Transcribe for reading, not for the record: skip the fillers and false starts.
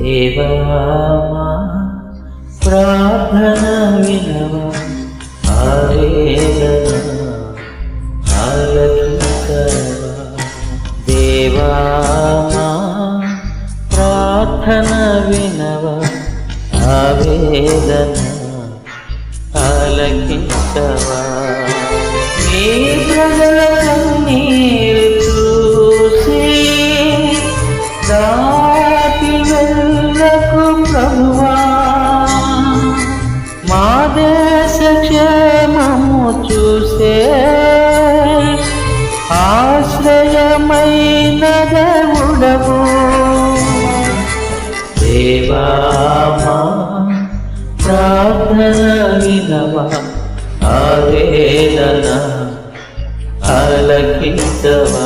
దేవా మా ప్రార్థన వినవా, ఆవేదన ఆలకించవా. దేవా మా ప్రార్థన వినవా, ఆవేదన ఆలకించవా. నీ ప్రజల కన్నీరు చూసి దాటి వెళ్ళకు ప్రభువా, మా దేశ క్షేమము చూసే ఆశ్రయమైన దేవుడవు. దేవా మా ప్రార్థన వినవా, ఆవేదన ఆలకించవా.